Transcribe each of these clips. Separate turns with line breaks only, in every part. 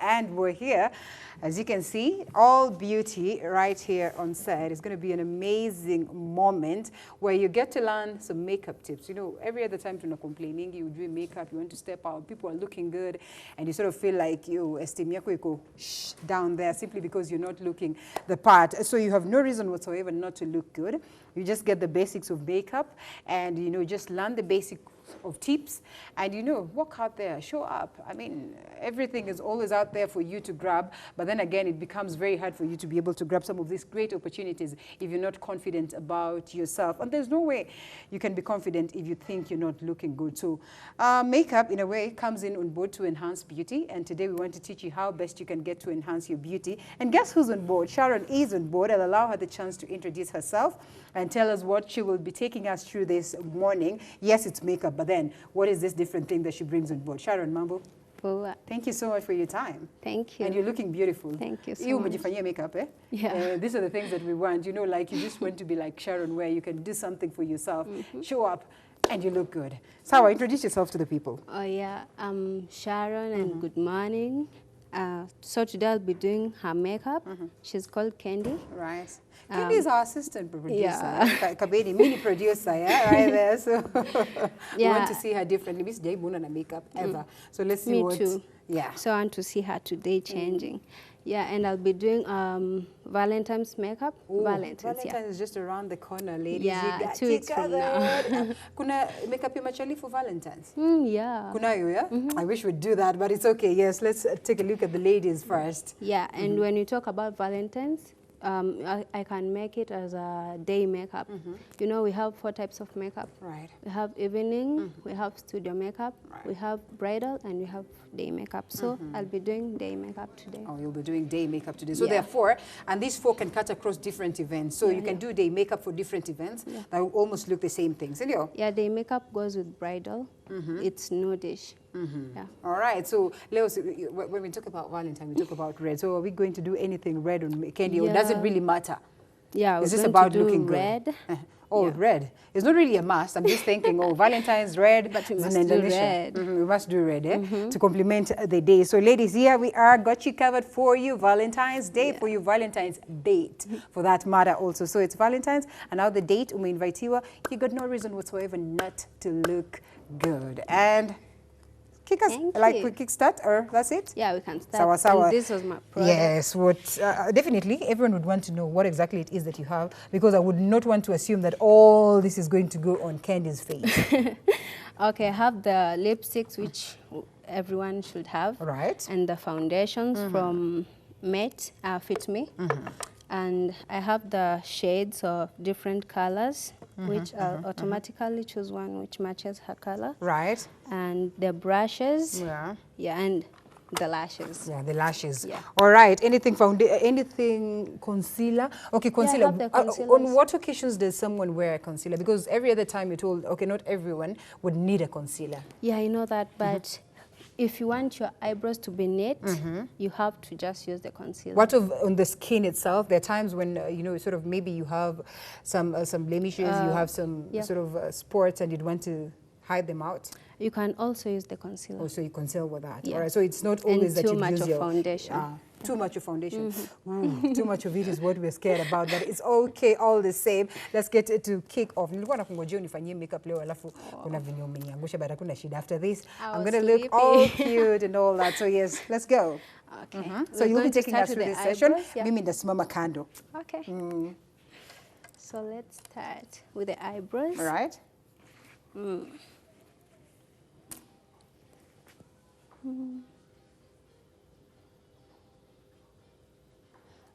And we're here, as you can see, all beauty right here on set. It's going to be an amazing moment where you get to learn some makeup tips. You know, every other time you're complaining, you're doing makeup, you want to step out, people are looking good, and you sort of feel like you esteem yako down there simply because you're not looking the part. So you have no reason whatsoever not to look good. You just get the basics of makeup and, you know, just learn the basics of tips and, you know, walk out there, show up. I mean, everything is always out there for you to grab, but then again, it becomes very hard for you to be able to grab some of these great opportunities if you're not confident about yourself. And there's no way you can be confident if you think you're not looking good. So makeup, in a way, comes in on board to enhance beauty. And today we want to teach you how best you can get to enhance your beauty. And guess who's on board? Sharon is on board. I'll allow her the chance to introduce herself and tell us what she will be taking us through this morning. Yes, it's makeup, but then what is this different thing that she brings on board? Sharon, mambo. Thank you so much for your time.
Thank you.
And you're looking beautiful.
Thank you so much.
Makeup, eh?
Yeah.
These are the things that we want. You know, like you just want to be like Sharon, where you can do something for yourself, show up, and you look good. Sawa, introduce yourself to the people.
Oh, yeah. I'm Sharon, and good morning. So today I'll be doing her makeup. She's called Candy.
Right. Candy is our assistant producer.
Yeah.
Kabedi, mini producer, yeah, right there. So we
Yeah.
want to see her differently. Miss Jay Muna na makeup ever. So let's see
Me
what.
too.
Yeah.
So I want to see her today changing. Yeah, and I'll be doing Valentine's makeup.
Ooh,
Valentine's, yeah.
is just around the corner, ladies.
Yeah,
You got
2 weeks from now.
Kuna makeup machali for Valentine's?
Yeah.
Kunayo, yeah? I wish we'd do that, but it's okay. Yes, let's take a look at the ladies first.
Yeah, and when you talk about Valentine's, I can make it as a day makeup. You know, we have 4 types of makeup.
Right.
We have evening, we have studio makeup,
Right.
we have bridal, and we have day makeup. So I'll be doing day makeup today.
Oh, you'll be doing day makeup today. So
Yeah.
there are 4, and these 4 can cut across different events. So you can do day makeup for different events that will almost look the same things.
Yeah, day makeup goes with bridal. It's nudish. Yeah.
All right. So, Leo, when we talk about Valentine, we talk about red. So are we going to do anything red on Candy, or does it really matter?
Yeah,
Is
we're
this
going
about
to do
looking
red.
good? Oh, red. It's not really a must. I'm just thinking, oh, Valentine's red.
But we
is
must
in
do
Indonesia.
red.
We must do red, to complement the day. So, ladies, here we are. Got you covered for you. Valentine's Day for you. Valentine's date, for that matter also. So it's Valentine's, and now the date, invite you. You got no reason whatsoever not to look good. And kick us,
Thank you.
quick start, or that's it?
Yeah, we can start.
Sawa, sawa.
And this was my product.
Yes, definitely everyone would want to know what exactly it is that you have, because I would not want to assume that all this is going to go on Candy's face.
Okay, I have the lipsticks, which everyone should have.
Right.
And the foundations from Met, Fit Me. And I have the shades of different colors, which I'll automatically choose one which matches her color.
Right.
And the brushes.
Yeah.
Yeah, and the lashes.
Yeah, the lashes.
Yeah.
All right. Anything concealer? Okay, concealer.
have the concealers.
On what occasions does someone wear a concealer? Because every other time you're told, okay, not everyone would need a concealer.
Yeah, I know that, but if you want your eyebrows to be neat, you have to just use the concealer.
What of on the skin itself? There are times when you know, sort of maybe you have some blemishes, you have some sort of spots, and you'd want to hide them out.
You can also use the concealer.
Also, you conceal with that.
Yeah.
All right. So it's not always that
too
you
much
use
of
your
foundation.
Too much of foundation. Too much of it is what we're scared about, but it's okay all the same. Let's get it to kick off. Nilikuwa nakungojea unifanyie makeup leo, alafu kuna venye umeniangusha, but hakuna shida. After this, I'm going to look all cute and all that. So yes, let's go.
Okay.
So you'll be taking us through this session.
Yeah.
Mimi ndasimama kando.
Okay. So let's start with the eyebrows.
All right.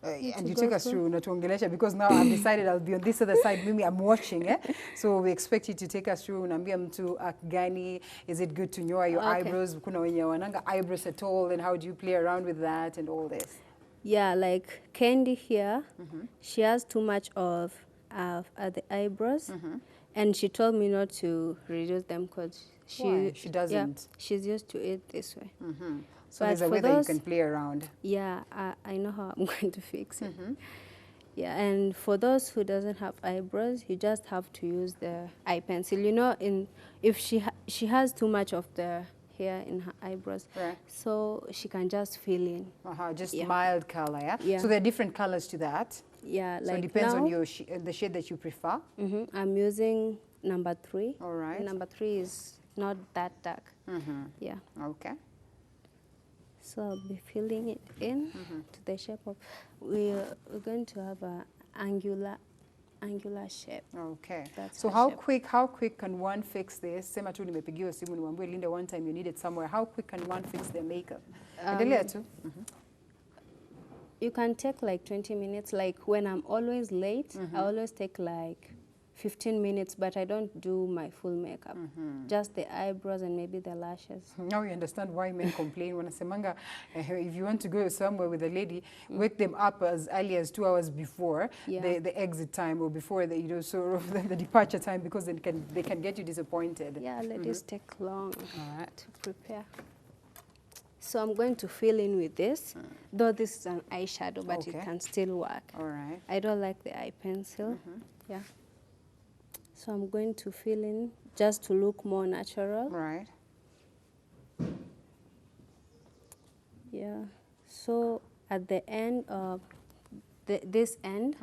And you take us through Natuongelesha, because now I've decided I'll be on this other side. Mimi, I'm watching. So we expect you to take us through. Unambia mtu gani, is it good to nyoa your eyebrows? Kuna wenye wananga eyebrows at all, and how do you play around with that and all this?
Yeah, like Candy here, she has too much of the eyebrows, and she told me not to reduce them because
She doesn't.
Yeah, she's used to it this way.
So there's a way that you can play around.
Yeah, I know how I'm going to fix it. Yeah, and for those who doesn't have eyebrows, you just have to use the eye pencil. You know, if she has too much of the here in her eyebrows.
Right.
So she can just fill in.
Just
Yeah.
mild color, yeah?
Yeah.
So there are different colors to that.
Yeah,
So
like
it depends
now,
on your the shade that you prefer.
I'm using number 3.
All right.
Number 3 is not that dark. Yeah.
Okay.
So I'll be filling it in to the shape of. We're going to have a angular shape.
Okay.
That's
So
her
how quick can one fix this? Sema tu nimepigiwa simu niwaambie Linda, one time you needed somewhere. How quick can one fix their makeup? Endelea tu.
You can take like 20 minutes. Like when I'm always late, I always take like 15 minutes, but I don't do my full makeup. Just the eyebrows and maybe the lashes.
Now you understand why men complain. Wanasemanga, if you want to go somewhere with a lady, wake them up as early as 2 hours before the exit time or before the sort of the departure time, because they can get you disappointed.
Yeah, ladies take long
to
prepare. So I'm going to fill in with this, though this is an eyeshadow, but it can still work.
All right.
I don't like the eye pencil. Yeah. So I'm going to fill in just to look more natural.
Right.
Yeah. So at the end of this end,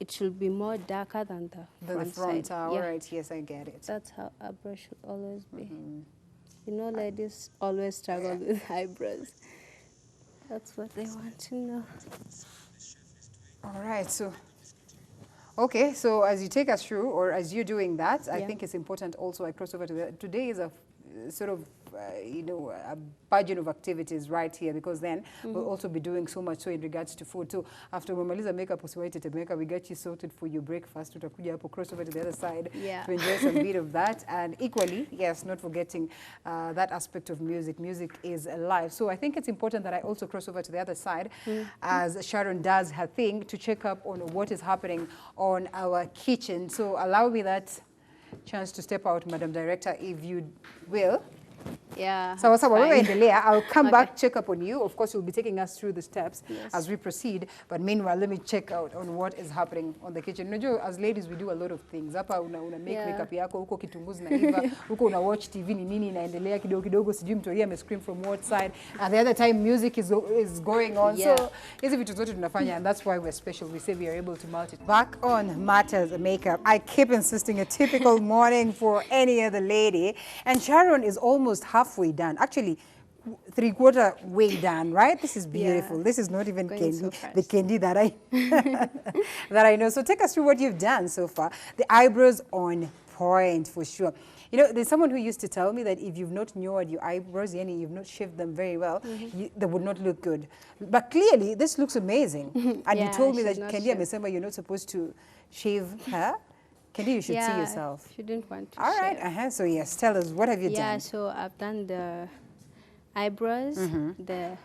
it should be more darker than the front side.
All right. Yes, I get it.
That's how eyebrows should always be. You know, ladies always struggle with eyebrows. That's what they want to know.
All right. So, okay. So as you take us through, or as you're doing that, I think it's important also I cross over to today is a sort of a burgeon of activities right here, because then we'll also be doing so much so in regards to food. So after umemaliza makeup usiwaite Temeka, we get you sorted for your breakfast. Tutakuja hapo cross over to the other side to enjoy some bit of that. And equally, yes, not forgetting that aspect of music. Music is alive. So I think it's important that I also cross over to the other side as Sharon does her thing to check up on what is happening on our kitchen. So allow me that chance to step out, Madam Director, if you will.
Yeah.
So I'll come back, check up on you. Of course, you'll be taking us through the steps as we proceed. But meanwhile, let me check out on what is happening on the kitchen. As ladies, we do a lot of things. Hapa una make makeup yako, huko kitunguu zinaiva, huko una watch TV ni nini inaendelea kidogo kidogo, sijui mtu ame scream from what side. At the other time, music is going on. So hizi vitu zote tunafanya, and that's why we're special. We say we are able to multitask. Back on matters of makeup, I keep insisting a typical morning for any other lady. And Sharon is almost halfway done. Actually, 3/4 way done, right? This is beautiful. This is not even candy, the candy that I that I know. So take us through what you've done so far. The eyebrows on point for sure. You know, there's someone who used to tell me that if you've not newed your eyebrows, yani you've not shaved them very well, they would not look good. But clearly, this looks amazing. And you told me that Kendi amesema you're not supposed to shave her. Kendi, you should see yourself.
She didn't want to
All
shave.
right. So yes, tell us, what have you done?
Yeah, so I've done the eyebrows, the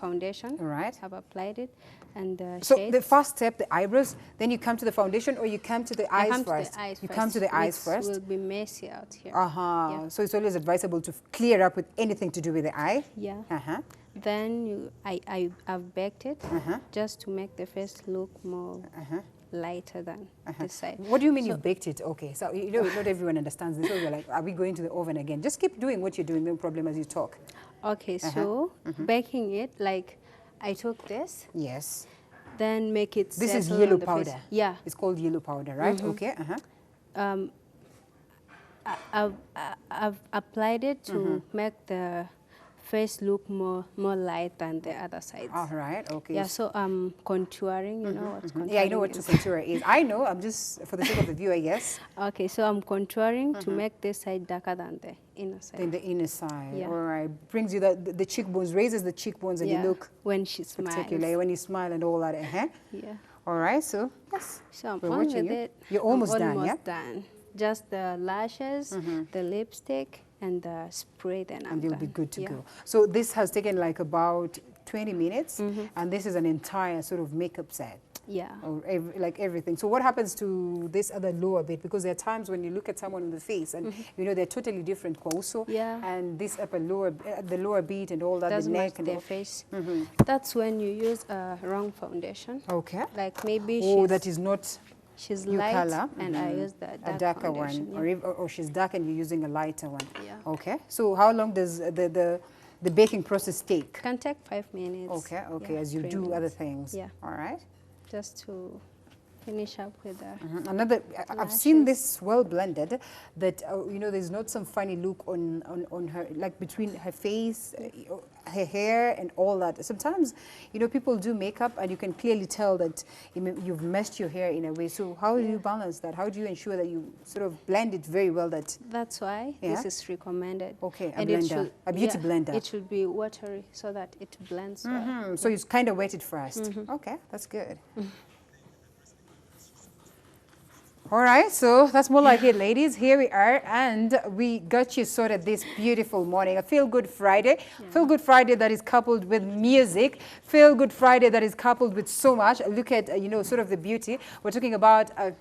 foundation.
All right.
I've applied it, and the
So
shades.
the first step, the eyebrows, then you come to the foundation, or you come to the eyes first?
To the eyes
you
first.
come to the eyes first?
It will be messy out here.
Yeah. So it's always advisable to clear up with anything to do with the eye?
Yeah. Then I've baked it just to make the face look more lighter than this side.
What do you mean you baked it? Okay, so you know, not everyone understands this. So you're like, are we going to the oven again? Just keep doing what you're doing, no problem as you talk.
Okay, so baking it, like I took this.
Yes.
Then make it
This is
settle
yellow
on the face.
powder.
Yeah.
It's called yellow powder, right? Okay.
I've applied it to make the face look more light than the other sides.
All right, okay.
Yeah, so I'm contouring, you know what's contouring?
Yeah, I know what contour is. I know, I'm just, for the sake of the viewer, yes.
Okay, so I'm contouring to make this side darker than the inner side.
Then the inner side,
Yeah.
all right. Brings you the cheekbones, raises the cheekbones, and you look
when she smiles.
particularly when you smile and all that.
Yeah.
All right, so yes.
So I'm
we're
on
watching
with
you.
it.
You're almost
I'm
done,
almost done. Just the lashes, the lipstick, and the spray, then I'm
and you'll
done.
be good to go. So this has taken like about 20 minutes, and this is an entire sort of makeup set.
Yeah.
Or like everything. So what happens to this other lower bit? Because there are times when you look at someone in the face and you know they're totally different also.
Yeah.
And this upper lower, the lower bit and all that,
Doesn't
the
match
neck and
their
all.
face. That's when you use a wrong foundation.
Okay.
Like maybe
Oh,
she's...
that is not
She's
New
light,
color.
and I use the
A
dark
darker
foundation.
one, or she's dark and you're using a lighter one.
Yeah.
Okay. So how long does the baking process take?
Can take 5 minutes.
Okay. Okay.
Yeah,
As you
3
do
minutes.
other things.
Yeah.
All right.
Just to finish up with the
Another, I've seen
lashes.
this well blended, that you know, there's not some funny look on her, like between her face, her hair, and all that. Sometimes, you know, people do makeup and you can clearly tell that you've messed your hair in a way. So how do you balance that? How do you ensure that you sort of blend it very well?
That's why this is recommended.
Okay, a
And
blender, a beauty blender.
It should be watery so that it blends well.
So you kind of wet it first. Okay, that's good. All right, so that's more like it, ladies. Here we are, and we got you sorted this beautiful morning. A feel-good Friday. Feel-good Friday that is coupled with music. Feel-good Friday that is coupled with so much. Look at, you know, sort of the beauty. We're talking about a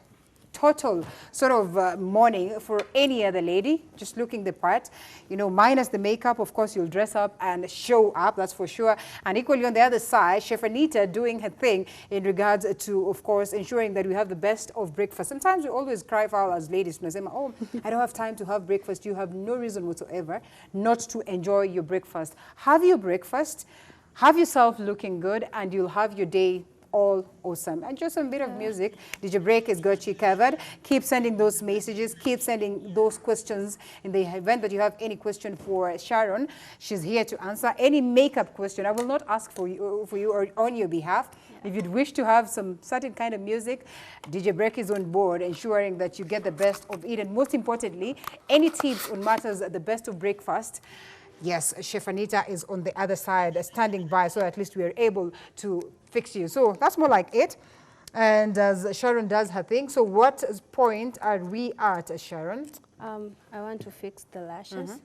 total sort of morning for any other lady, just looking the part, you know, minus the makeup. Of course, you'll dress up and show up, that's for sure. And equally on the other side, Chef Anita doing her thing in regards to, of course, ensuring that we have the best of breakfast. Sometimes we always cry foul as ladies, and say, oh, I don't have time to have breakfast. You have no reason whatsoever not to enjoy your breakfast. Have your breakfast, have yourself looking good, and you'll have your day all awesome. And just a bit of music. DJ Break has got you covered. Keep sending those messages. Keep sending those questions. In the event that you have any question for Sharon, she's here to answer any makeup question. I will not ask for you or on your behalf. If you'd wish to have some certain kind of music, DJ Break is on board, ensuring that you get the best of it. And most importantly, any tips on matters the best of breakfast. Yes, Chef Anita is on the other side, standing by, so at least we are able to fix you. So that's more like it. And as Sharon does her thing, so what point are we at, Sharon?
I want to fix the lashes.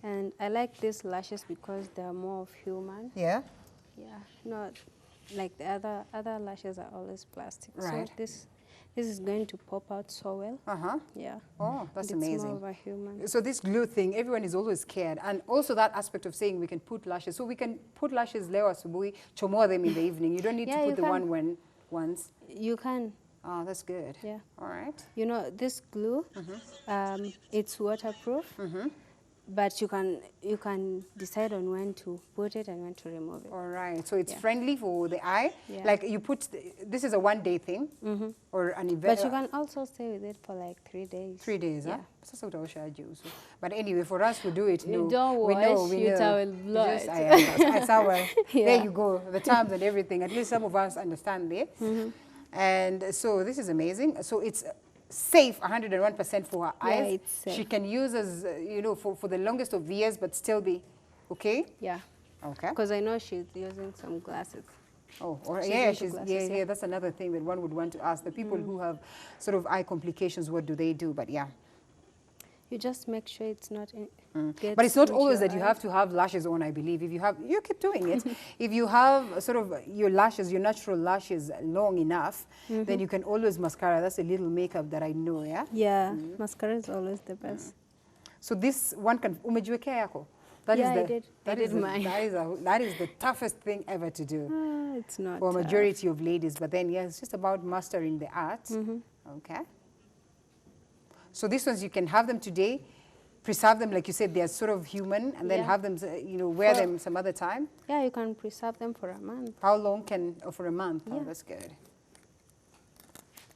And I like these lashes because they're more of human.
Yeah.
Yeah, not like the other lashes are always plastic.
Right.
So this is going to pop out so well. Yeah.
Oh, that's
And
amazing.
It's more of a human.
So this glue thing, everyone is always scared. And also that aspect of saying we can put lashes. So we can put lashes leo asubuhi, chomoa them in the evening. You don't need to put the one once.
You can.
Oh, that's good.
Yeah.
All right.
You know, this glue, it's waterproof. But you can decide on when to put it and when to remove it.
All right. So it's friendly for the eye.
Yeah.
Like you put, this is a one-day thing or an event.
But you can also stay with it for like 3 days.
3 days,
yeah.
huh? Sasa utaosha aje uso. But anyway, for us who do it,
You
no.
don't
we know,
wash,
we
you
know.
towel blood.
Just, it's our,
Yeah.
There you go, the terms and everything. At least some of us understand it. And so this is amazing. So it's safe 101% for her eyes.
It's safe.
She can use as, you know, for the longest of years, but still be okay?
Yeah.
Okay.
Because I know she's using some glasses.
Oh, or
She's
yeah,
into glasses,
yeah. That's another thing that one would want to ask. The people who have sort of eye complications, what do they do? But yeah.
You just make sure it's not in,
But it's not
into
always
your
that you
eye.
have to have lashes on, I believe. If you have, you keep doing it. If you have sort of your lashes, your natural lashes long enough, then you can always mascara. That's a little makeup that I know, yeah?
Yeah, mascara is always the best.
So this one can, umejiwekea yako? That
Yeah,
is the,
I did.
That
I
is
did
the,
mine.
that is the toughest thing ever to do
It's not
for a
tough.
majority of ladies. But then, yeah, it's just about mastering the art. Okay. So these ones, you can have them today, preserve them, like you said, they're sort of human, and then
Yeah.
have them, you know, wear them some other time.
Yeah, you can preserve them for a month.
How long can, or for a month? Oh,
Yeah.
that's good.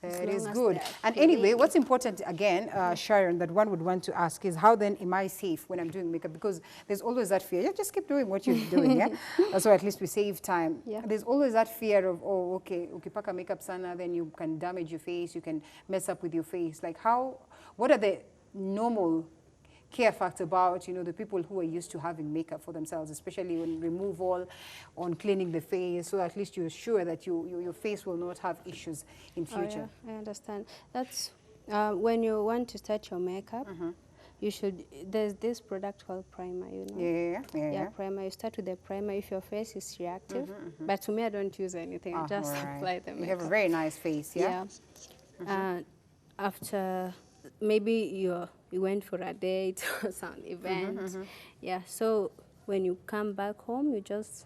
As
It
long
is
as
good.
they're
And anyway,
clean.
what's important, again, Sharon, that one would want to ask is, how then am I safe when I'm doing makeup? Because there's always that fear. Yeah, just keep doing what you're doing, yeah? So at least we save time.
Yeah.
There's always that fear of, oh, okay, ukipaka makeup sana, then you can damage your face, you can mess up with your face. Like what are the normal care facts about, you know, the people who are used to having makeup for themselves, especially on removal, on cleaning the face, so at least you're sure that your face will not have issues in future.
Oh, yeah, I understand. That's when you want to start your makeup, you should, there's this product called primer, you know.
Yeah.
Primer. You start with the primer if your face is reactive. But to me, I don't use anything. I just
Alright.
apply the makeup.
You have a very nice face, yeah?
After maybe you went for a date or some event. Yeah, so when you come back home, you just,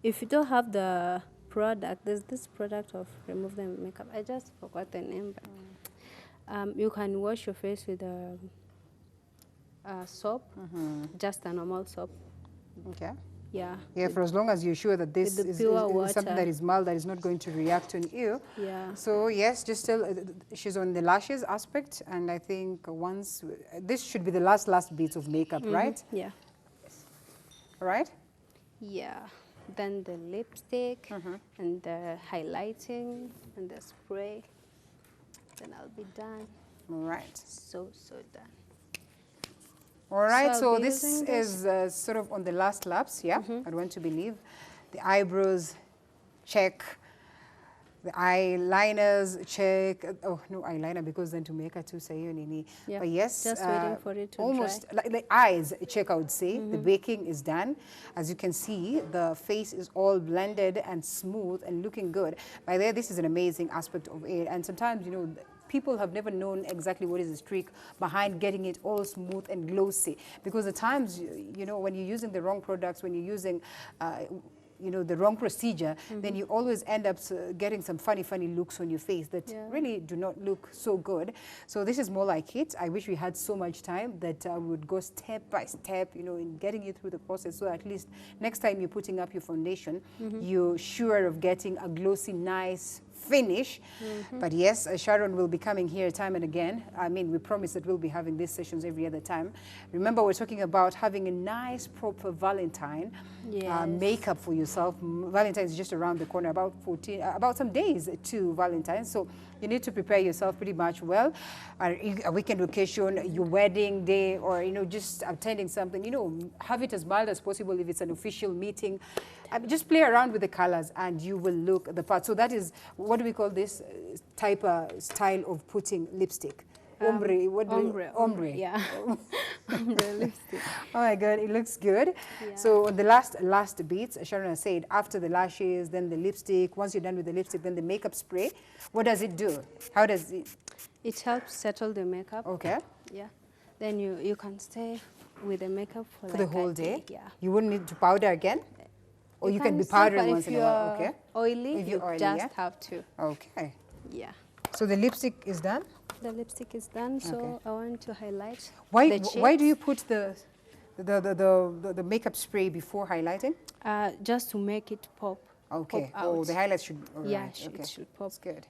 if you don't have the product. There's this product of remove the makeup. I just forgot the name. But, you can wash your face with a soap, just a normal soap.
Okay.
Yeah.
Yeah, for as long as you're sure that this is something that is mild, that is not going to react on you.
Yeah.
So yes, just still, she's on the lashes aspect, and I think once, this should be the last bits of makeup, right?
Yeah.
Right?
Yeah. Then the lipstick and the highlighting and the spray. Then I'll be done.
All right.
So done.
All right,
So
so
I'll be
this
using
is sort of on the last laps, yeah? I want to believe. The eyebrows, check. The eyeliners, check. Oh, no eyeliner, because then to make it too say nini.
Yeah,
But yes,
just waiting for it to
almost
dry.
like the eyes, check, I would say. The baking is done. As you can see, the face is all blended and smooth and looking good. By there, this is an amazing aspect of it. And sometimes, you know, people have never known exactly what is the trick behind getting it all smooth and glossy. Because at times, you know, when you're using the wrong products, when you're using you know, the wrong procedure, then you always end up getting some funny looks on your face that really do not look so good. So this is more like it. I wish we had so much time that we would go step by step, you know, in getting you through the process. So at least next time you're putting up your foundation, you're sure of getting a glossy, nice finish. But yes, Sharon will be coming here time and again. I mean, we promise that we'll be having these sessions every other time. Remember, we're talking about having a nice, proper Valentine makeup for yourself. Valentine is just around the corner, about some days to Valentine. So you need to prepare yourself pretty much well. A weekend occasion, your wedding day, or, you know, just attending something, you know, have it as mild as possible if it's an official meeting. Just play around with the colors and you will look the part. So that is, what do we call this style of putting lipstick? Ombre. Ombre.
Yeah. Ombre lipstick.
Oh my God, it looks good. Yeah. So on the last beats, Sharon has said, after the lashes, then the lipstick. Once you're done with the lipstick, then the makeup spray. What does it do? How does it?
It helps settle the makeup.
Okay.
Yeah. Then you can stay with the makeup for like
the whole day.
Yeah.
You wouldn't need to powder again. Or you can be powdering once in a while. Okay.
Oily,
if you're oily,
just have to.
Okay.
Yeah.
So the lipstick is done?
The lipstick is done, so I want to highlight
Why do you put the makeup spray before highlighting?
Just to make it pop.
Okay.
Pop
Oh, the highlight should.
Yeah,
right.
it should pop.
That's good.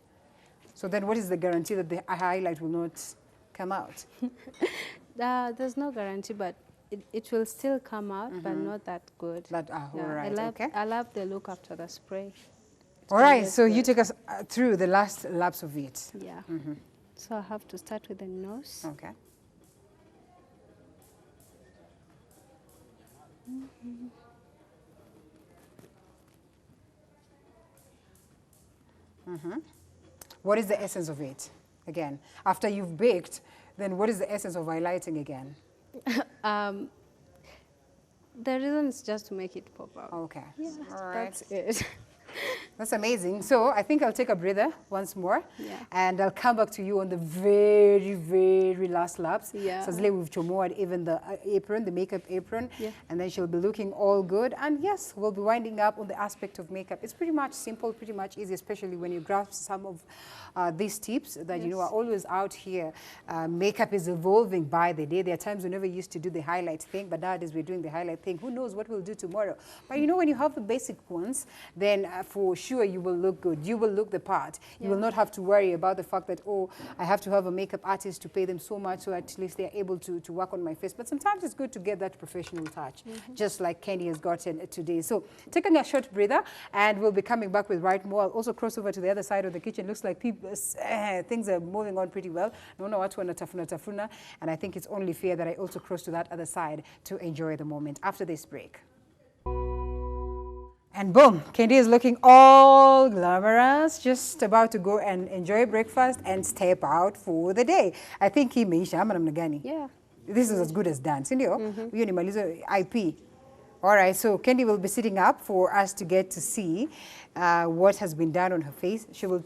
So then, what is the guarantee that the highlight will not come out?
There's no guarantee, but it will still come out, but not that good.
All right.
I love the look after the spray.
All right. So you take us through the last laps of it.
Yeah. So I have to start with the nose.
Okay. What is the essence of it? Again, after you've baked, then what is the essence of highlighting again?
The reason is just to make it pop out.
Okay.
Yeah,
all right.
that's it.
That's amazing. So I think I'll take a breather once more.
Yeah.
And I'll come back to you on the very last laps.
Yeah.
So we've chomoed even the apron, the makeup apron.
Yeah.
And then she'll be looking all good. And yes, we'll be winding up on the aspect of makeup. It's pretty much simple, pretty much easy, especially when you grasp some of these tips that, you know, are always out here. Makeup is evolving by the day. There are times we never used to do the highlight thing, but nowadays we're doing the highlight thing. Who knows what we'll do tomorrow? But you know, when you have the basic ones, then for sure you will look good. You will look the part. Yeah. You will not have to worry about the fact that, oh, I have to have a makeup artist to pay them so much so at least they're able to work on my face. But sometimes it's good to get that professional touch, just like Candy has gotten today. So taking a short breather, and we'll be coming back with right more. I'll also cross over to the other side of the kitchen. Looks like people, things are moving on pretty well. No, watu wanatafuna. And I think it's only fair that I also cross to that other side to enjoy the moment after this break. And boom, Candy is looking all glamorous, just about to go and enjoy breakfast and step out for the day. I think he means gani.
Yeah.
This is as good as done. Sindio, you nimaliza IP. All right, so Candy will be sitting up for us to get to see what has been done on her face. She will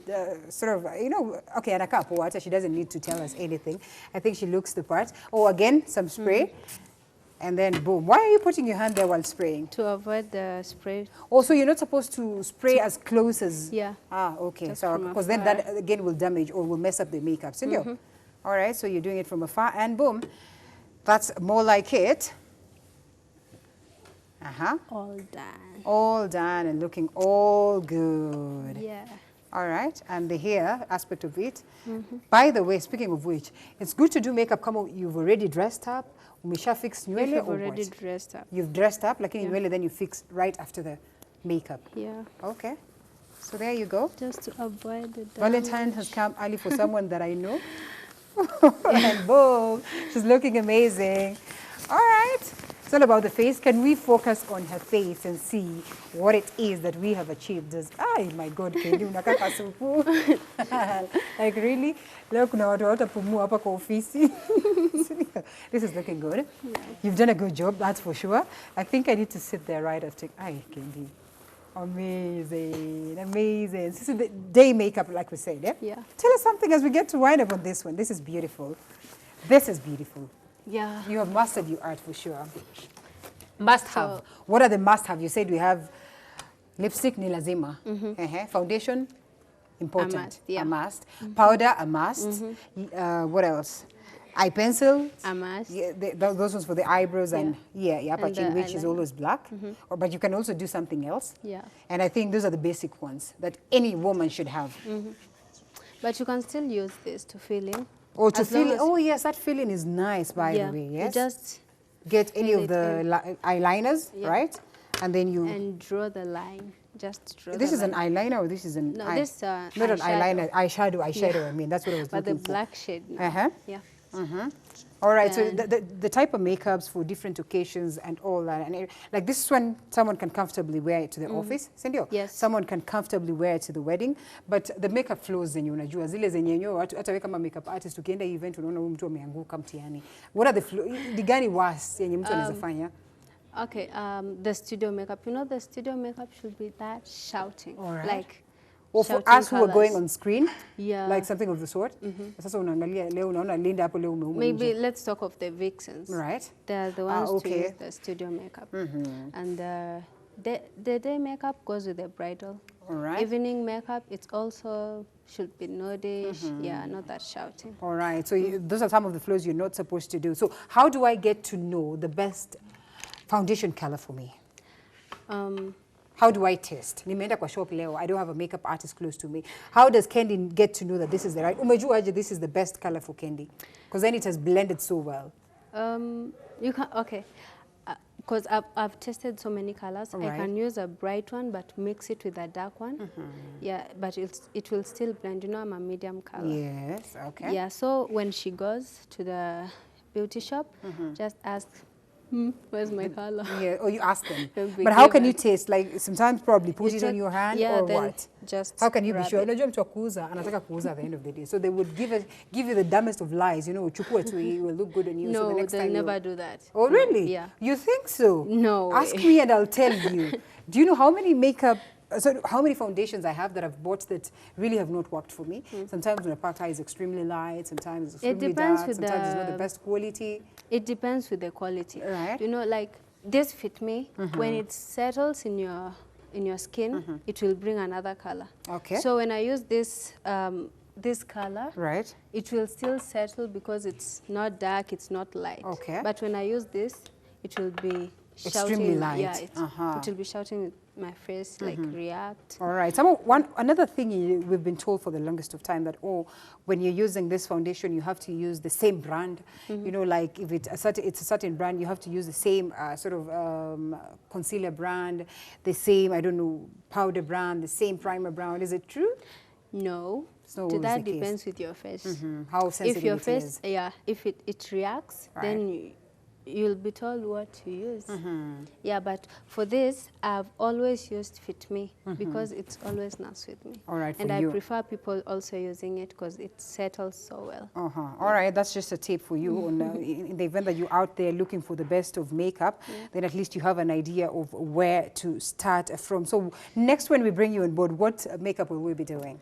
sort of, you know, okay, and a cup of water. She doesn't need to tell us anything. I think she looks the part. Oh, again, some spray. And then boom. Why are you putting your hand there while spraying?
To avoid the spray.
Also, you're not supposed to spray as close as...
Yeah.
Ah, okay.
Just
So,
from
because then
afar.
that again will damage or will mess up the makeup. Senor. All right, so you're doing it from afar and boom. That's more like it.
All done.
All done and looking all good.
Yeah.
All right, and the hair aspect of it. By the way, speaking of which, it's good to do makeup kama you've already dressed up, umesha fix
If
nywele
you've
or
already
what?
dressed up.
You've dressed up, like in
Yeah.
nywele, then you fix right after the makeup.
Yeah.
Okay, so there you go.
Just to avoid the
Valentine has come early for someone that I know. And boom, she's looking amazing. All right, it's all about the face. Can we focus on her face and see what it is that we have achieved? Oh my God, Kendi, unakaka supu. Like really? Leo kuna watu watapumua hapa kwa ofisi. This is looking good. Yeah. You've done a good job, that's for sure. I think I need to sit there right after. Ay, Kendi. Amazing, amazing. This is the day makeup, like we said, yeah?
Yeah.
Tell us something as we get to wind up on this one. This is beautiful. This is beautiful.
Yeah.
You have mastered your art for sure. Must have. What are the must have? You said we have lipstick ni lazima. Foundation, important.
A must, yeah.
A must. Powder, a must. What else? Eye pencil.
A must.
Yeah, those ones for the eyebrows and upper
And
chin,
the
which is
eyeliner.
always black. But you can also do something else.
Yeah.
And I think those are the basic ones that any woman should have.
But you can still use this to fill in.
Or to
As long
feel,
as-
oh yes, that feeling is nice, by
Yeah.
the way,
You
yes?
just
Get any
fill
of
it
the
in.
eyeliners,
Yeah.
right? And then you...
and draw the line. Just draw
This
the
is an
line.
eyeliner or this is an...
No,
eye-
this
not an
eyeshadow.
eyeliner, eyeshadow,
Yeah.
I mean. That's what I was
But the
looking for.
black shade. No.
Uh-huh.
Yeah.
All right, so
Then-
the type of makeups for different occasions and all that, and like this one, someone can comfortably wear it to the office, sindio?
Yes.
Someone can comfortably wear it to the wedding, but the makeup flows zenye unajua, zile zenye nyo, hata we kama makeup artist, ukienda event, unaona huyu mtu ameanguka mtihani. What are the ni gani worst yenye mtu anaweza fanya?
Okay, the studio makeup. You know, the studio makeup should be that shouting.
All right.
Like,
Or for
shouting
us who are going
colours.
on screen,
Yeah.
like something of the sort. Sasa unaangalia leo unaona Linda hapo leo umeuma
Maybe
nje.
let's talk of the vixens.
Right.
They're the ones
okay.
to use the studio makeup. And the day makeup goes with the bridal.
All right.
Evening makeup, it's also should be nudish. Yeah, not that shouting.
All right, so those are some of the flows you're not supposed to do. So how do I get to know the best foundation color for me? How do I test? Nimeenda kwa shop leo. I don't have a makeup artist close to me. How does Kendi get to know that this is the right? Umejuaje this is the best color for Kendi? Because then it has blended so well.
You can, okay. Because I've tested so many colors.
Right.
I can use a bright one, but mix it with a dark one. Yeah, but it will still blend. You know, I'm a medium color.
Yes, okay.
Yeah, so when she goes to the beauty shop, just ask, where's my color?
Yeah, or you ask them.
They'll be
But how can
given.
you taste? Like sometimes probably put
You
it on
just-
your hand
yeah,
or
then
what?
just
How can you be
rub
sure?
it.
Unajua mtu wa kuuza anataka kuuza at the end of the day. So they would give you the dumbest of lies, you know, uchukue tu it will look good on you. so the
No,
next
they'll
time
never do that.
Oh,
No,
really?
Yeah.
You think so?
No
Ask
way.
me and I'll tell you. Do you know how many how many foundations I have that I've bought that really have not worked for me? Sometimes unapata is extremely light, sometimes it's extremely
depends
dark,
with
sometimes it's not the
the-
best quality.
It depends with the quality.
Right.
You know, like this fit me. When it settles in your skin, it will bring another color.
Okay.
So when I use this this color,
Right.
it will still settle because it's not dark, it's not light.
Okay.
But when I use this, it will be
Extremely
shouting.
light.
Yeah, it
Uh-huh.
will be shouting with my face, like react.
All right. Another thing we've been told for the longest of time that, when you're using this foundation, you have to use the same brand. You know, like if it's a certain brand, you have to use the same concealer brand, the same, I don't know, powder brand, the same primer brand. Is it true?
No.
It's not
So
always
that
the case.
depends with your face.
How sensitive
If your
it
face,
is.
yeah, if it reacts,
Right.
then you'll be told what to use. Yeah, but for this, I've always used Fit Me because it's always nice with me.
All right, for
and I
you.
prefer people also using it because it settles so well.
All right, that's just a tip for you. On, in the event that you're out there looking for the best of makeup, then at least you have an idea of where to start from. So next when we bring you on board, what makeup will we be doing?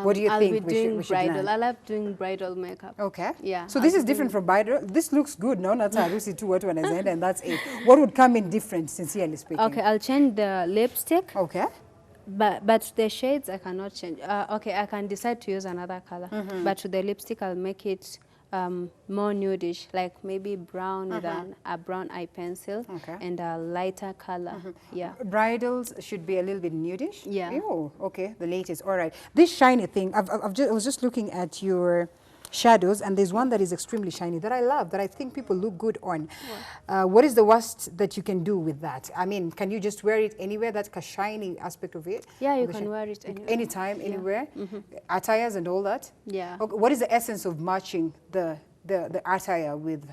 What do you
I'll
think
be
we
doing
should
bridal.
learn?
I love doing bridal makeup.
Okay.
Yeah.
So
I'll
this
be
is different
doing-
from bridal. This looks good, no? That's and that's it. What would come in different, sincerely speaking?
Okay, I'll change the lipstick.
Okay.
But the shades I cannot change. Okay, I can decide to use another color. But to the lipstick, I'll make it more nudish, like maybe brown with a brown eye pencil and a lighter color. Yeah.
Bridals should be a little bit nudish.
Yeah.
Oh, okay. The latest. All right. This shiny thing. I was just looking at your shadows, and there's one that is extremely shiny that I love, that I think people look good on. What is the worst that you can do with that? I mean, can you just wear it anywhere? That's a shiny aspect of it.
Yeah, you can wear it anywhere.
Anytime, anywhere. Attires and all that.
Yeah.
Okay, what is the essence of matching the attire with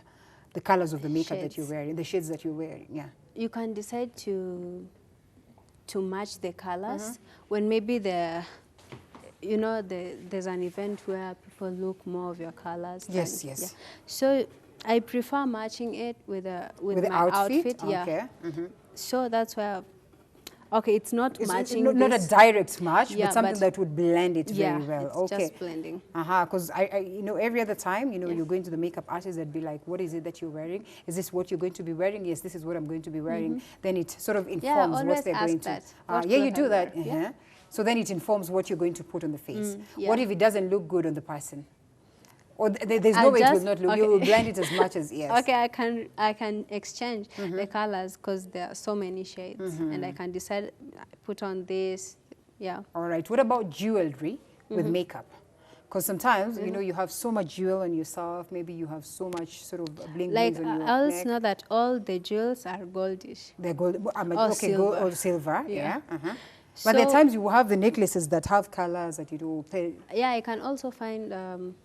the colors of the makeup that you're wearing, the shades that you're wearing? Yeah.
You can decide to match the colors when maybe there's an event where people look more of your colors.
Yes,
Yeah. So I prefer matching it with my outfit. Yeah.
Okay.
So that's why. Okay, it's not matching.
Not a direct match,
Yeah,
but something
but
that would blend it very well.
It's
Okay.
just blending.
Because every other time, you're going to the makeup artist, they'd be like, what is it that you're wearing? Is this what you're going to be wearing? Yes, this is what I'm going to be wearing. Then it sort of informs what
always
they're
ask
going
that.
to.
What
Yeah, you
cloth
do
I
that.
wear. Yeah.
So then it informs what you're going to put on the face.
Yeah.
What if it doesn't look good on the person? Or there's no way it will not look. You will blend it as much as, yes.
Okay, I can exchange the colors because there are so many shades, and I can decide put on this. Yeah.
All right. What about jewelry with makeup? Because sometimes you have so much jewel on yourself. Maybe you have so much sort of bling
Like
on your
I also
neck.
know that all the jewels are goldish.
They're gold.
Or
Okay, gold
silver.
or silver.
Yeah.
Yeah. But there are
So-
times you will have the necklaces that have colors that you do.
Yeah, I can also find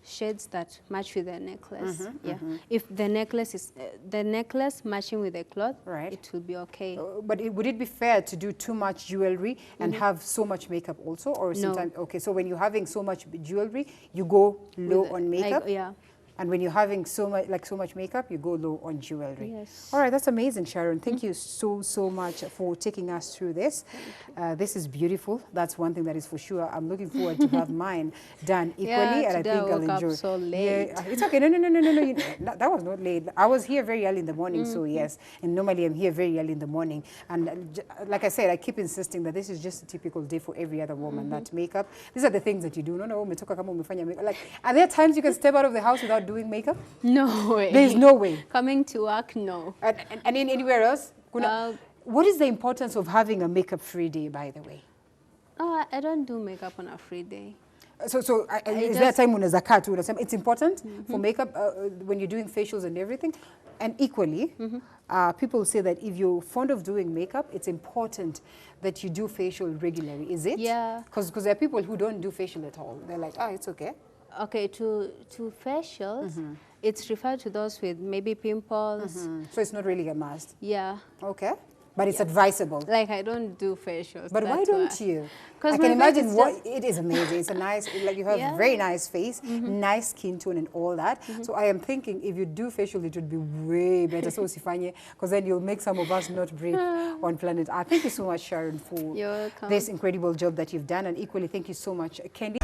shades that match with the necklace. Yeah, if the necklace is the necklace matching with the cloth,
Right.
it will be okay.
But would it be fair to do too much jewelry and have so much makeup also? Or
No.
sometimes, okay, so when you're having so much jewelry, you go low
With the-
on makeup?
yeah.
And when you're having so much makeup, you go low on jewelry.
Yes.
All right, that's amazing, Sharon. Thank you so much for taking us through this. This is beautiful. That's one thing that is for sure. I'm looking forward to have mine done equally,
Yeah,
and I
today
think
I
I'll
woke up
enjoy.
so late.
Yeah, it's okay. No. That was not late. I was here very early in the morning, so yes. And normally I'm here very early in the morning. And like I said, I keep insisting that this is just a typical day for every other woman. That makeup. These are the things that you do. No, umetoka kama umefanya makeup. Like, are there times you can step out of the house without doing makeup?
No way.
There's no way.
Coming to work, no.
And in anywhere else? What is the importance of having a makeup-free day, by the way?
Oh, I don't do makeup on a free day.
So is there a time when it's important for makeup when you're doing facials and everything? And equally, people say that if you're fond of doing makeup, it's important that you do facial regularly. Is it?
Yeah.
Because there are people who don't do facial at all. They're like, it's okay.
Okay, to facials, it's referred to those with maybe pimples.
So it's not really a must.
Yeah.
Okay. But it's advisable.
Like I don't do facials.
But why
that's
don't you?
'Cause
I
my
can
face
imagine
is
what it is amazing. It's a nice, like you have
Yeah.
very nice face, nice skin tone and all that. So I am thinking if you do facial, it would be way better. So usifanye, because then you'll make some of us not breathe on planet Earth. Thank you so much, Sharon, for
You're welcome.
this incredible job that you've done. And equally, thank you so much, Kendi.